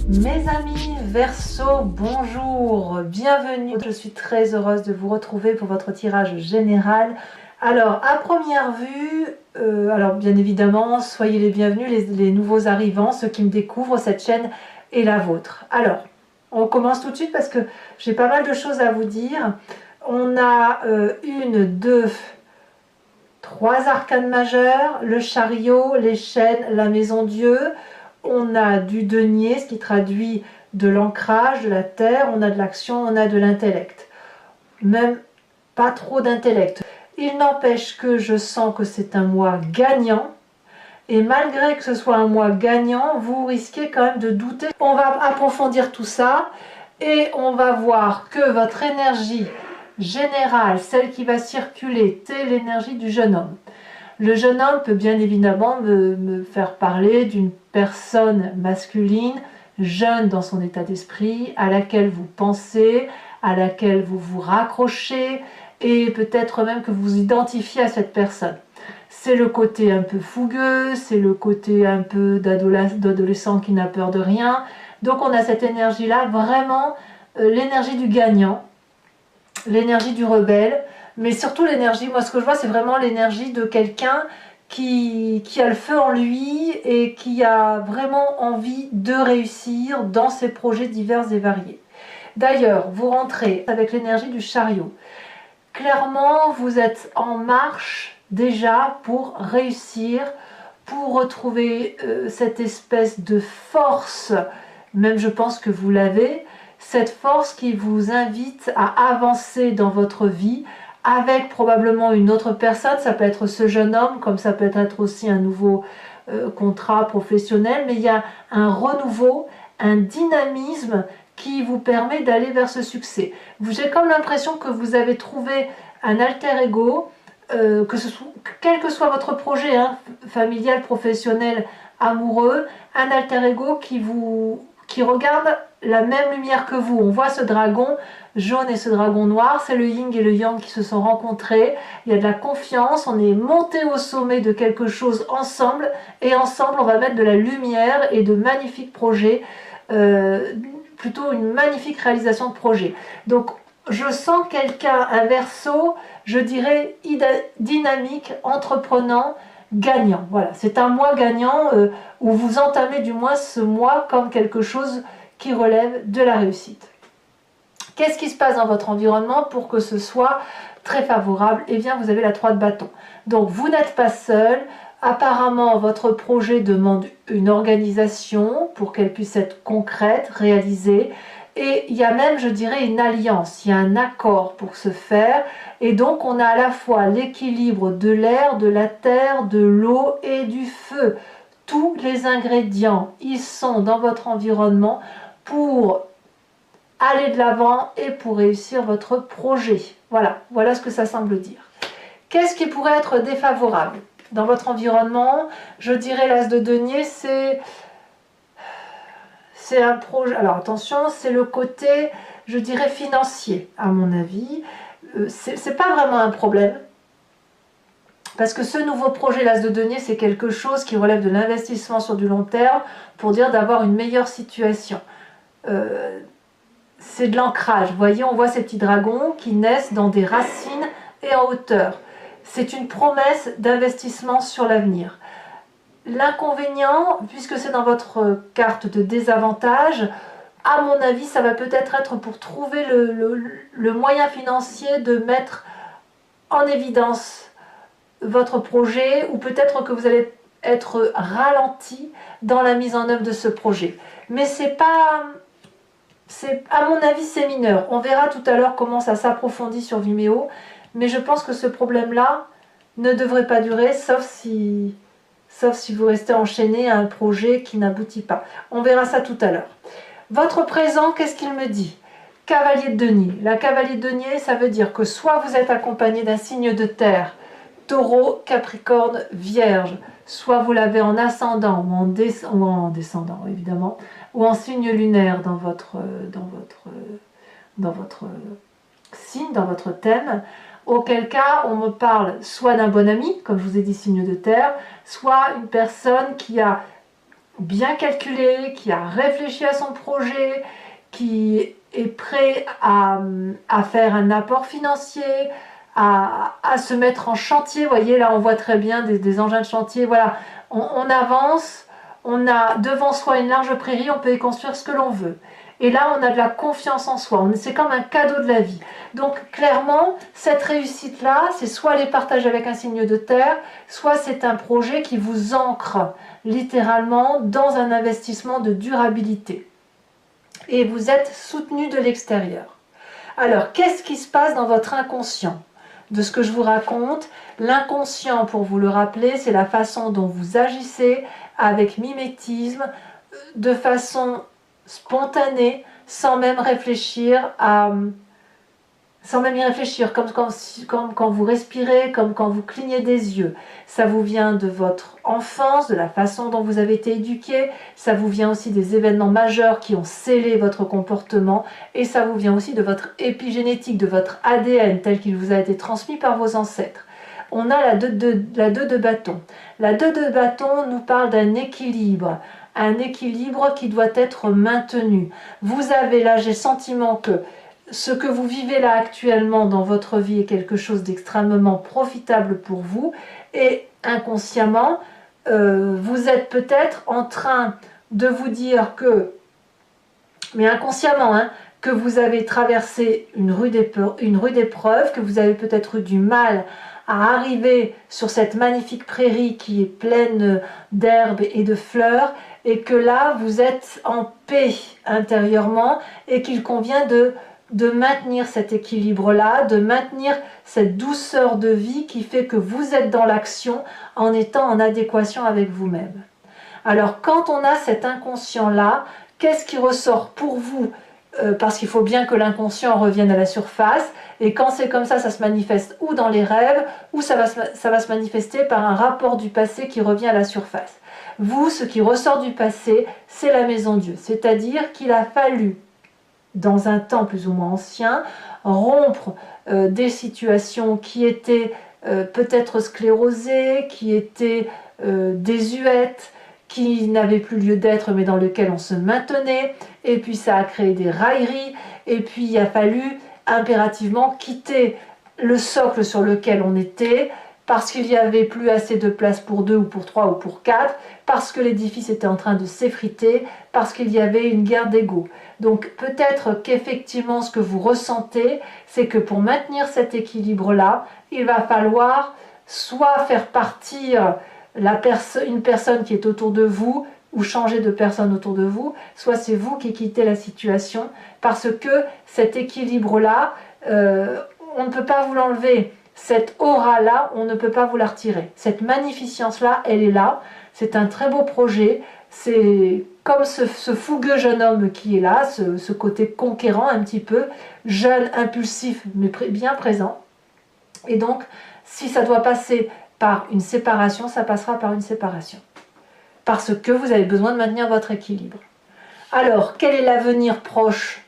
Mes amis Verseau, bonjour, bienvenue. Je suis très heureuse de vous retrouver pour votre tirage général. Alors, à première vue, alors bien évidemment, soyez les bienvenus, les nouveaux arrivants, ceux qui me découvrent, cette chaîne est la vôtre. Alors, on commence tout de suite parce que j'ai pas mal de choses à vous dire. On a une, deux, trois arcanes majeures, le chariot, les chaînes, la maison Dieu. On a du denier, ce qui traduit de l'ancrage, de la terre, on a de l'action, on a de l'intellect. Même pas trop d'intellect. Il n'empêche que je sens que c'est un mois gagnant. Et malgré que ce soit un mois gagnant, vous risquez quand même de douter. On va approfondir tout ça et on va voir que votre énergie générale, celle qui va circuler, c'est l'énergie du jeune homme. Le jeune homme peut bien évidemment me faire parler d'une personne masculine, jeune dans son état d'esprit, à laquelle vous pensez, à laquelle vous vous raccrochez, et peut-être même que vous vous identifiez à cette personne. C'est le côté un peu fougueux, c'est le côté un peu d'adolescent qui n'a peur de rien. Donc on a cette énergie-là, vraiment l'énergie du gagnant, l'énergie du rebelle, mais surtout l'énergie, moi ce que je vois c'est vraiment l'énergie de quelqu'un qui a le feu en lui et qui a vraiment envie de réussir dans ses projets divers et variés. D'ailleurs, vous rentrez avec l'énergie du chariot. Clairement, vous êtes en marche déjà pour réussir, pour retrouver cette espèce de force, même je pense que vous l'avez, cette force qui vous invite à avancer dans votre vie avec probablement une autre personne. Ça peut être ce jeune homme, comme ça peut être aussi un nouveau contrat professionnel, mais il y a un renouveau, un dynamisme qui vous permet d'aller vers ce succès. J'ai comme l'impression que vous avez trouvé un alter ego, quel que soit votre projet, hein, familial, professionnel, amoureux, un alter ego qui regarde la même lumière que vous. On voit ce dragon jaune et ce dragon noir, c'est le yin et le yang qui se sont rencontrés. Il y a de la confiance, on est monté au sommet de quelque chose ensemble, et ensemble on va mettre de la lumière et de magnifiques projets, plutôt une magnifique réalisation de projet. Donc je sens quelqu'un, un Verseau, je dirais dynamique, entreprenant, gagnant. Voilà, c'est un mois gagnant où vous entamez du moins ce mois comme quelque chose qui relève de la réussite. Qu'est-ce qui se passe dans votre environnement pour que ce soit très favorable? Eh bien, vous avez la 3 de bâton. Donc, vous n'êtes pas seul. Apparemment, votre projet demande une organisation pour qu'elle puisse être concrète, réalisée. Et il y a même, je dirais, une alliance, il y a un accord pour se faire. Et donc, on a à la fois l'équilibre de l'air, de la terre, de l'eau et du feu. Tous les ingrédients, ils sont dans votre environnement pour aller de l'avant et pour réussir votre projet. Voilà, voilà ce que ça semble dire. Qu'est-ce qui pourrait être défavorable dans votre environnement? Je dirais l'as de denier, c'est un projet. Alors attention, c'est le côté, je dirais, financier, à mon avis. C'est pas vraiment un problème. Parce que ce nouveau projet l'as de denier, c'est quelque chose qui relève de l'investissement sur du long terme pour dire d'avoir une meilleure situation. C'est de l'ancrage. Vous voyez, on voit ces petits dragons qui naissent dans des racines et en hauteur. C'est une promesse d'investissement sur l'avenir. L'inconvénient, puisque c'est dans votre carte de désavantage, à mon avis, ça va peut-être être pour trouver le moyen financier de mettre en évidence votre projet, ou peut-être que vous allez être ralenti dans la mise en œuvre de ce projet. Mais c'est pas... à mon avis, c'est mineur. On verra tout à l'heure comment ça s'approfondit sur Vimeo, mais je pense que ce problème-là ne devrait pas durer, sauf si vous restez enchaîné à un projet qui n'aboutit pas. On verra ça tout à l'heure. Votre présent, qu'est-ce qu'il me dit? Cavalier de denier. La cavalier de denier, ça veut dire que soit vous êtes accompagné d'un signe de terre, Taureau, Capricorne, Vierge, soit vous l'avez en ascendant ou en descendant évidemment, ou en signe lunaire dans votre signe, dans votre thème, auquel cas on me parle soit d'un bon ami, comme je vous ai dit signe de terre, soit une personne qui a bien calculé, qui a réfléchi à son projet, qui est prêt à faire un apport financier, à se mettre en chantier. Vous voyez, là, on voit très bien des engins de chantier. Voilà, on avance, on a devant soi une large prairie, on peut y construire ce que l'on veut. Et là, on a de la confiance en soi. C'est comme un cadeau de la vie. Donc, clairement, cette réussite-là, c'est soit les partager avec un signe de terre, soit c'est un projet qui vous ancre littéralement dans un investissement de durabilité. Et vous êtes soutenu de l'extérieur. Alors, qu'est-ce qui se passe dans votre inconscient? De ce que je vous raconte, l'inconscient, pour vous le rappeler, c'est la façon dont vous agissez avec mimétisme, de façon spontanée, sans même réfléchir sans même y réfléchir, comme quand vous respirez, comme quand vous clignez des yeux. Ça vous vient de votre enfance, de la façon dont vous avez été éduqué, ça vous vient aussi des événements majeurs qui ont scellé votre comportement, et ça vous vient aussi de votre épigénétique, de votre ADN tel qu'il vous a été transmis par vos ancêtres. On a la 2 de bâton. La 2 de bâton nous parle d'un équilibre, un équilibre qui doit être maintenu. Vous avez là, j'ai le sentiment que ce que vous vivez là actuellement dans votre vie est quelque chose d'extrêmement profitable pour vous, et inconsciemment, vous êtes peut-être en train de vous dire que, mais inconsciemment, hein, que vous avez traversé une rude épreuve, que vous avez peut-être eu du mal à arriver sur cette magnifique prairie qui est pleine d'herbes et de fleurs, et que là, vous êtes en paix intérieurement, et qu'il convient de maintenir cet équilibre-là, de maintenir cette douceur de vie qui fait que vous êtes dans l'action en étant en adéquation avec vous-même. Alors, quand on a cet inconscient-là, qu'est-ce qui ressort pour vous? Parce qu'il faut bien que l'inconscient revienne à la surface, et quand c'est comme ça se manifeste ou dans les rêves, ou ça va se manifester par un rapport du passé qui revient à la surface. Vous, ce qui ressort du passé, c'est la maison Dieu, c'est-à-dire qu'il a fallu, dans un temps plus ou moins ancien, rompre des situations qui étaient peut-être sclérosées, qui étaient désuètes, qui n'avaient plus lieu d'être mais dans lesquelles on se maintenait, et puis ça a créé des railleries, et puis il a fallu impérativement quitter le socle sur lequel on était, parce qu'il n'y avait plus assez de place pour 2 ou pour 3 ou pour 4, parce que l'édifice était en train de s'effriter, parce qu'il y avait une guerre d'ego. Donc peut-être qu'effectivement ce que vous ressentez, c'est que pour maintenir cet équilibre-là, il va falloir soit faire partir une personne qui est autour de vous, ou changer de personne autour de vous, soit c'est vous qui quittez la situation, parce que cet équilibre-là, on ne peut pas vous l'enlever. Cette aura-là, on ne peut pas vous la retirer. Cette magnificence-là, elle est là. C'est un très beau projet. C'est comme ce fougueux jeune homme qui est là, ce côté conquérant un petit peu, jeune, impulsif, mais bien présent. Et donc, si ça doit passer par une séparation, ça passera par une séparation. Parce que vous avez besoin de maintenir votre équilibre. Alors, quel est l'avenir proche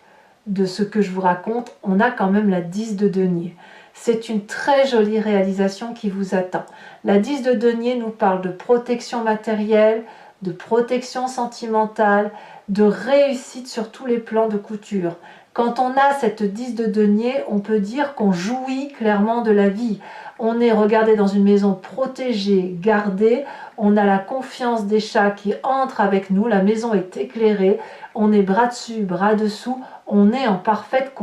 de ce que je vous raconte? On a quand même la 10 de denier. C'est une très jolie réalisation qui vous attend. La 10 de denier nous parle de protection matérielle, de protection sentimentale, de réussite sur tous les plans de couture. Quand on a cette 10 de denier, on peut dire qu'on jouit clairement de la vie. On est regardé dans une maison protégée, gardée, on a la confiance des chats qui entrent avec nous, la maison est éclairée, on est bras dessus, bras dessous, on est en parfaite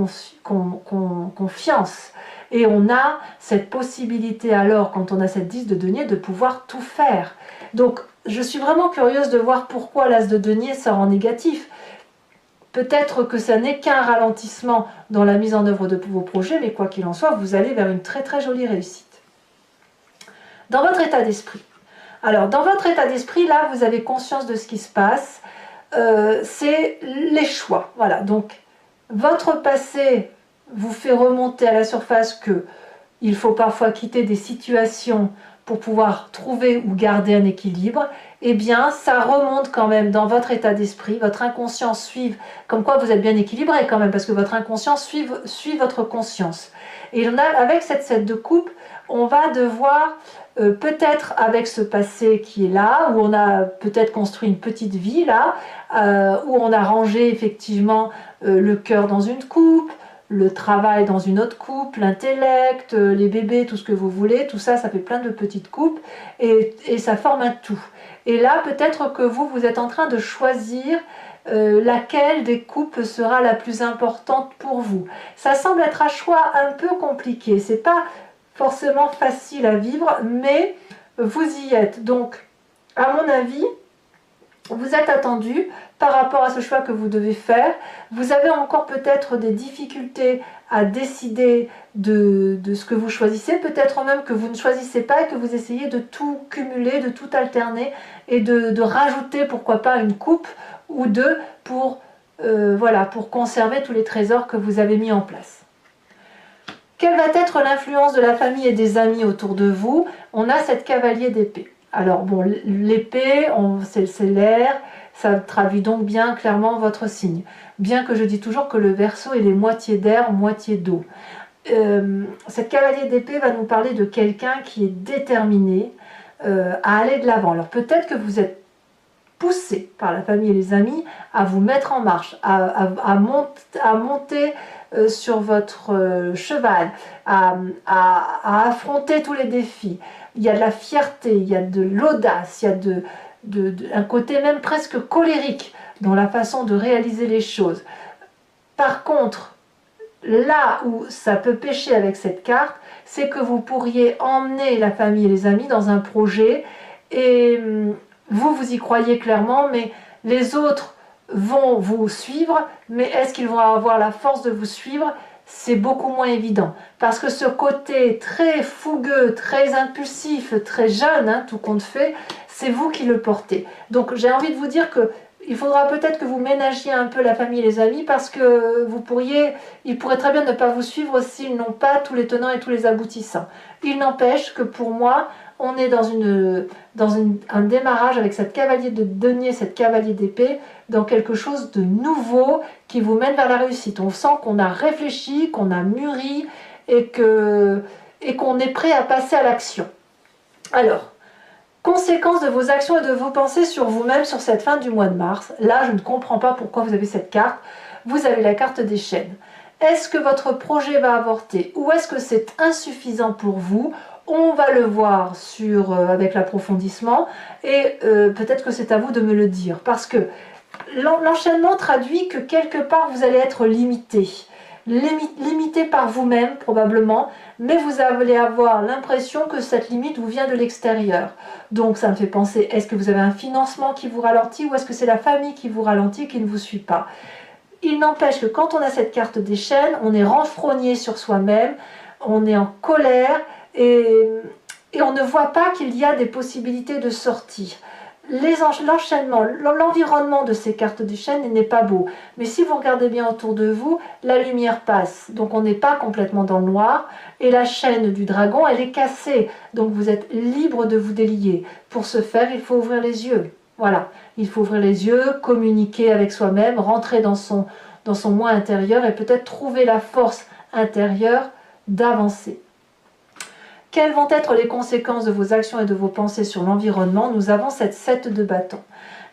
confiance. Et on a cette possibilité alors, quand on a cette 10 de denier, de pouvoir tout faire. Donc, je suis vraiment curieuse de voir pourquoi l'as de denier sort en négatif. Peut-être que ça n'est qu'un ralentissement dans la mise en œuvre de vos projets, mais quoi qu'il en soit, vous allez vers une très très jolie réussite. Dans votre état d'esprit. Alors, dans votre état d'esprit, là, vous avez conscience de ce qui se passe. C'est les choix. Voilà, donc, votre passé vous fait remonter à la surface que il faut parfois quitter des situations pour pouvoir trouver ou garder un équilibre. Eh bien, ça remonte quand même dans votre état d'esprit, votre inconscient suit, comme quoi vous êtes bien équilibré quand même, parce que votre inconscient suit votre conscience. Et avec cette 7 de coupe, on va devoir, peut-être avec ce passé qui est là, où on a peut-être construit une petite vie là, où on a rangé effectivement le cœur dans une coupe, le travail dans une autre coupe, l'intellect, les bébés, tout ce que vous voulez, tout ça, ça fait plein de petites coupes et ça forme un tout. Et là, peut-être que vous êtes en train de choisir laquelle des coupes sera la plus importante pour vous. Ça semble être un choix un peu compliqué, c'est pas forcément facile à vivre, mais vous y êtes. Donc, à mon avis, vous êtes attendu par rapport à ce choix que vous devez faire. Vous avez encore peut-être des difficultés à décider de ce que vous choisissez, peut-être même que vous ne choisissez pas et que vous essayez de tout cumuler, de tout alterner et de rajouter pourquoi pas une coupe ou deux pour, voilà, pour conserver tous les trésors que vous avez mis en place. Quelle va être l'influence de la famille et des amis autour de vous? On a cette cavalier d'épée. Alors bon, l'épée, c'est l'air, ça traduit donc bien clairement votre signe. Bien que je dis toujours que le Verseau, il est moitié d'air, moitié d'eau. Cette cavalier d'épée va nous parler de quelqu'un qui est déterminé à aller de l'avant. Alors peut-être que vous êtes poussé par la famille et les amis à vous mettre en marche, à monter sur votre cheval, à affronter tous les défis. Il y a de la fierté, il y a de l'audace, il y a un côté même presque colérique dans la façon de réaliser les choses. Par contre, là où ça peut pêcher avec cette carte, c'est que vous pourriez emmener la famille et les amis dans un projet et vous y croyez clairement, mais les autres vont vous suivre, mais est-ce qu'ils vont avoir la force de vous suivre? C'est beaucoup moins évident, parce que ce côté très fougueux, très impulsif, très jeune, hein, tout compte fait, c'est vous qui le portez. Donc j'ai envie de vous dire que il faudra peut-être que vous ménagiez un peu la famille et les amis, parce que ils pourraient très bien ne pas vous suivre s'ils n'ont pas tous les tenants et tous les aboutissants. Il n'empêche que pour moi, on est dans un démarrage avec cette cavalier de denier, cette cavalier d'épée, dans quelque chose de nouveau qui vous mène vers la réussite. On sent qu'on a réfléchi, qu'on a mûri et qu'on est prêt à passer à l'action. Alors, conséquences de vos actions et de vos pensées sur vous-même sur cette fin du mois de mars. Là, je ne comprends pas pourquoi vous avez cette carte. Vous avez la carte des chaînes. Est-ce que votre projet va avorter ou est-ce que c'est insuffisant pour vous? On va le voir avec l'approfondissement et peut-être que c'est à vous de me le dire. Parce que l'enchaînement traduit que quelque part vous allez être limité. Limité par vous-même probablement, mais vous allez avoir l'impression que cette limite vous vient de l'extérieur. Donc ça me fait penser, est-ce que vous avez un financement qui vous ralentit ou est-ce que c'est la famille qui vous ralentit, qui ne vous suit pas? Il n'empêche que quand on a cette carte des chaînes, on est renfrogné sur soi-même, on est en colère et on ne voit pas qu'il y a des possibilités de sortie. L'enchaînement, l'environnement de ces cartes des chaînes n'est pas beau. Mais si vous regardez bien autour de vous, la lumière passe. Donc on n'est pas complètement dans le noir. Et la chaîne du dragon, elle est cassée. Donc vous êtes libre de vous délier. Pour ce faire, il faut ouvrir les yeux. Voilà, il faut ouvrir les yeux, communiquer avec soi-même, rentrer dans son moi intérieur et peut-être trouver la force intérieure d'avancer. Quelles vont être les conséquences de vos actions et de vos pensées sur l'environnement? Nous avons cette 7 de bâton.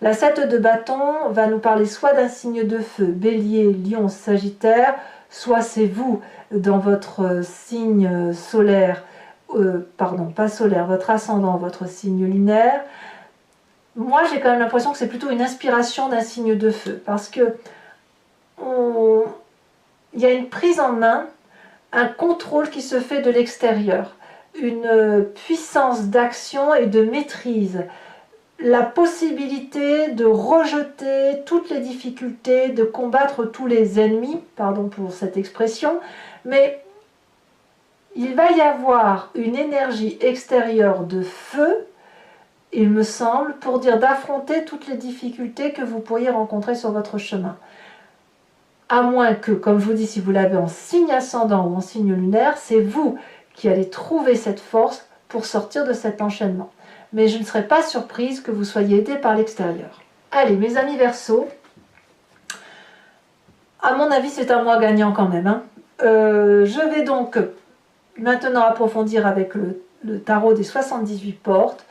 La 7 de bâton va nous parler soit d'un signe de feu, bélier, lion, sagittaire, soit c'est vous dans votre signe solaire, pas solaire, votre ascendant, votre signe lunaire. Moi j'ai quand même l'impression que c'est plutôt une inspiration d'un signe de feu, parce que il y a une prise en main, un contrôle qui se fait de l'extérieur. Une puissance d'action et de maîtrise, la possibilité de rejeter toutes les difficultés, de combattre tous les ennemis, pardon pour cette expression, mais il va y avoir une énergie extérieure de feu, il me semble, pour dire d'affronter toutes les difficultés que vous pourriez rencontrer sur votre chemin. À moins que, comme je vous dis, si vous l'avez en signe ascendant ou en signe lunaire, c'est vous qui allez trouver cette force pour sortir de cet enchaînement. Mais je ne serais pas surprise que vous soyez aidé par l'extérieur. Allez, mes amis Verseau, à mon avis, c'est un mois gagnant quand même. Je vais donc maintenant approfondir avec le tarot des 78 portes.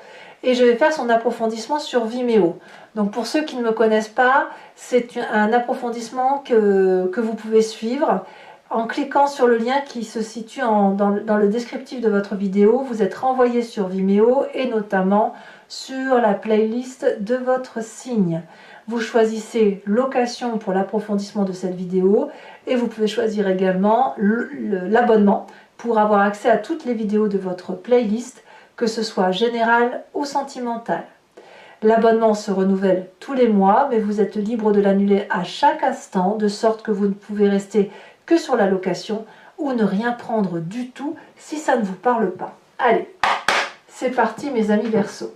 Et je vais faire son approfondissement sur Vimeo. Donc pour ceux qui ne me connaissent pas, c'est un approfondissement que vous pouvez suivre en cliquant sur le lien qui se situe dans le descriptif de votre vidéo. Vous êtes renvoyé sur Vimeo et notamment sur la playlist de votre signe. Vous choisissez location pour l'approfondissement de cette vidéo et vous pouvez choisir également l'abonnement pour avoir accès à toutes les vidéos de votre playlist, que ce soit général ou sentimental. L'abonnement se renouvelle tous les mois, mais vous êtes libre de l'annuler à chaque instant, de sorte que vous ne pouvez rester que sur la location ou ne rien prendre du tout si ça ne vous parle pas. Allez, c'est parti mes amis Verseau.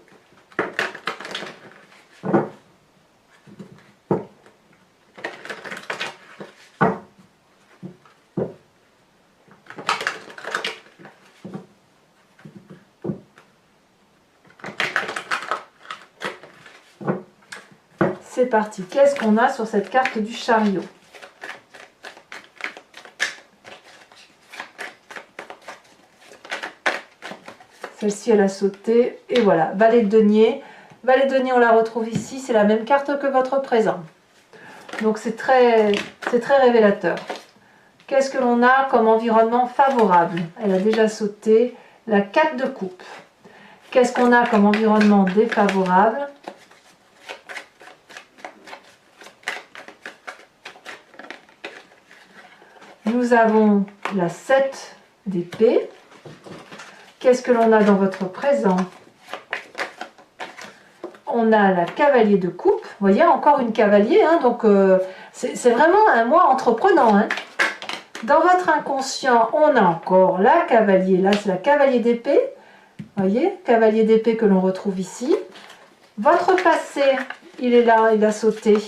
C'est parti. Qu'est-ce qu'on a sur cette carte du chariot? Celle-ci, elle a sauté. Et voilà, valet de denier. Valet de denier, on la retrouve ici. C'est la même carte que votre présent. Donc, c'est très révélateur. Qu'est-ce que l'on a comme environnement favorable? Elle a déjà sauté. La 4 de coupe. Qu'est-ce qu'on a comme environnement défavorable? Nous avons la 7 d'épée. Qu'est-ce que l'on a dans votre présent? On a la cavalier de coupe. Vous voyez, encore une cavalier. Hein, donc, c'est vraiment un mois entreprenant. Hein. Dans votre inconscient, on a encore la cavalier. Là, c'est la cavalier d'épée. Vous voyez, cavalier d'épée que l'on retrouve ici. Votre passé, il est là, il a sauté.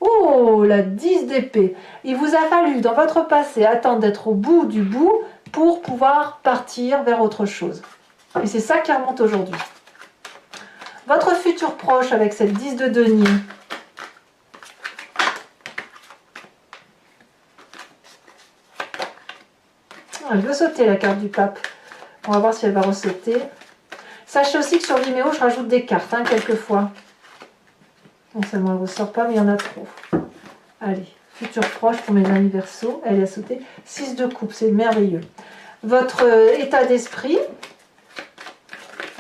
Oh, la 10 d'épée. Il vous a fallu, dans votre passé, attendre d'être au bout du bout pour pouvoir partir vers autre chose. Et c'est ça qui remonte aujourd'hui. Votre futur proche avec cette 10 de denier. Elle veut sauter la carte du pape. On va voir si elle va ressauter. Sachez aussi que sur Vimeo, je rajoute des cartes, hein, quelquefois. Non seulement elle ne ressort pas, mais il y en a trop. Allez, futur proche pour mes amis Verseau. Elle a sauté. 6 de coupe, c'est merveilleux. Votre état d'esprit,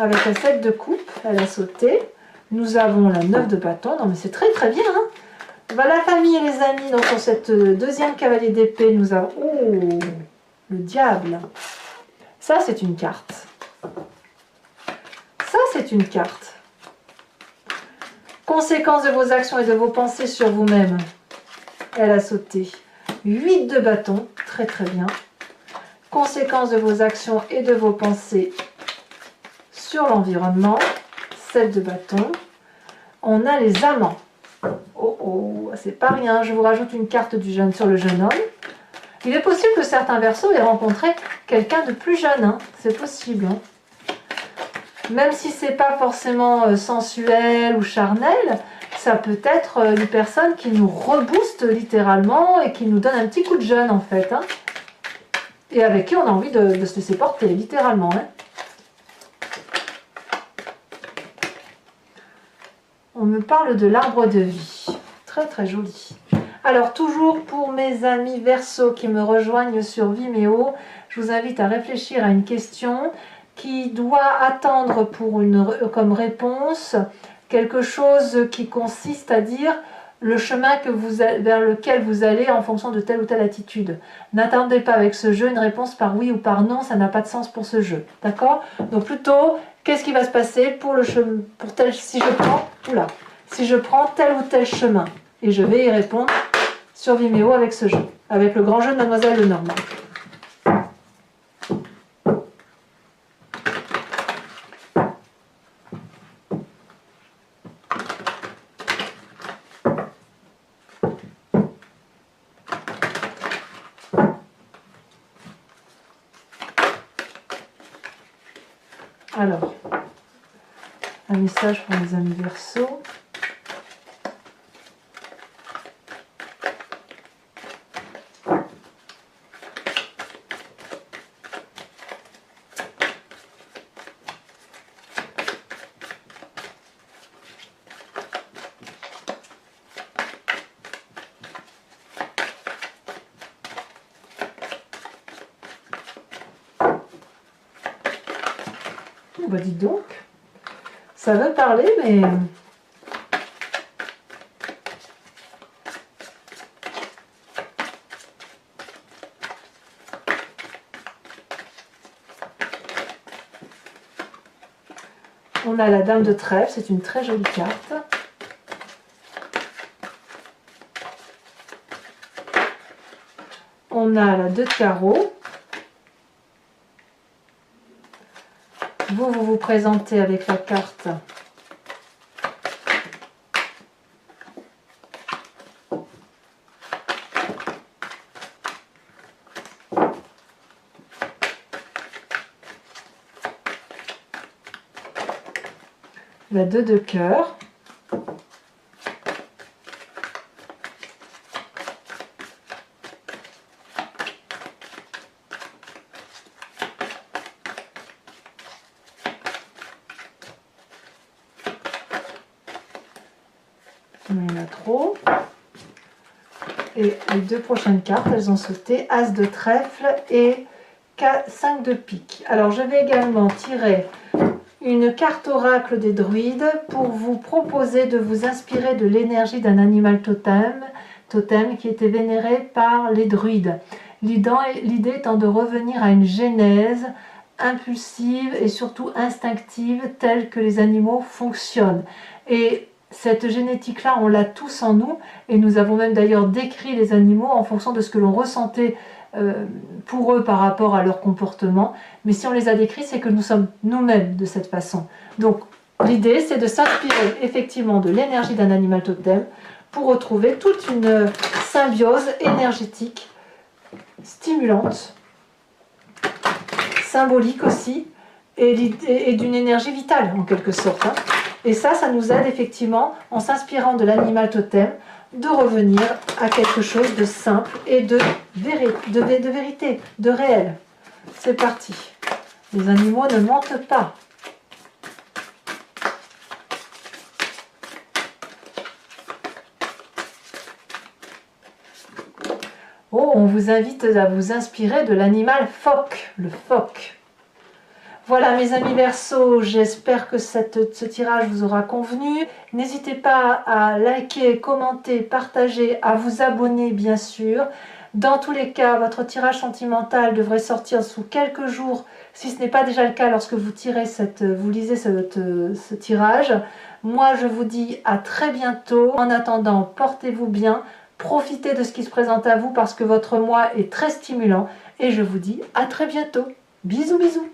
avec la 7 de coupe, elle a sauté. Nous avons la 9 de bâton. Non, mais c'est très très bien. Hein. Bah, la famille et les amis, donc sur cette deuxième cavalier d'épée, nous avons... Oh, le diable. Ça, c'est une carte. Ça, c'est une carte. Conséquence de vos actions et de vos pensées sur vous-même. Elle a sauté. 8 de bâton, très très bien. Conséquence de vos actions et de vos pensées sur l'environnement. 7 de bâton. On a les amants. Oh oh, c'est pas rien. Je vous rajoute une carte sur le jeune homme. Il est possible que certains Verseaux aient rencontré quelqu'un de plus jeune. Hein. C'est possible. Hein. Même si c'est pas forcément sensuel ou charnel, ça peut être une personne qui nous rebooste littéralement et qui nous donne un petit coup de jeune en fait. Hein. Et avec qui on a envie de se laisser porter, littéralement. Hein. On me parle de l'arbre de vie. Très très joli. Alors toujours pour mes amis Verseau qui me rejoignent sur Vimeo, je vous invite à réfléchir à une question qui doit attendre comme réponse quelque chose qui consiste à dire le chemin vers lequel vous allez en fonction de telle ou telle attitude. N'attendez pas avec ce jeu une réponse par oui ou par non, ça n'a pas de sens pour ce jeu. D'accord? Donc plutôt, qu'est-ce qui va se passer pour si je prends tel ou tel chemin? Et je vais y répondre sur Vimeo avec ce jeu, avec le grand jeu de Mademoiselle Lenormand. Alors, un message pour mes amis Verseau. bah dites donc, ça veut parler, mais... On a la dame de trèfle, c'est une très jolie carte. On a la 2 de carreau. Vous vous présentez avec la carte la 2 de cœur. Il y en a trop. Et les 2 prochaines cartes, elles ont sauté As de trèfle et 5 de pique. Alors je vais également tirer une carte oracle des druides pour vous proposer de vous inspirer de l'énergie d'un animal totem qui était vénéré par les druides. L'idée étant de revenir à une genèse impulsive et surtout instinctive telle que les animaux fonctionnent. Et cette génétique-là, on l'a tous en nous, et nous avons même d'ailleurs décrit les animaux en fonction de ce que l'on ressentait pour eux par rapport à leur comportement. Mais si on les a décrits, c'est que nous sommes nous-mêmes de cette façon. Donc l'idée, c'est de s'inspirer effectivement de l'énergie d'un animal totem pour retrouver toute une symbiose énergétique, stimulante, symbolique aussi, et d'une énergie vitale en quelque sorte. Et ça nous aide effectivement, en s'inspirant de l'animal totem, de revenir à quelque chose de simple et de vérité, de réel. C'est parti. Les animaux ne mentent pas. Oh, on vous invite à vous inspirer de l'animal phoque, le phoque. Voilà mes amis Verseaux, j'espère que ce tirage vous aura convenu. N'hésitez pas à liker, commenter, partager, à vous abonner bien sûr. Dans tous les cas, votre tirage sentimental devrait sortir sous quelques jours, si ce n'est pas déjà le cas lorsque vous lisez ce tirage. Moi je vous dis à très bientôt. En attendant, portez-vous bien, profitez de ce qui se présente à vous parce que votre mois est très stimulant. Et je vous dis à très bientôt. Bisous bisous.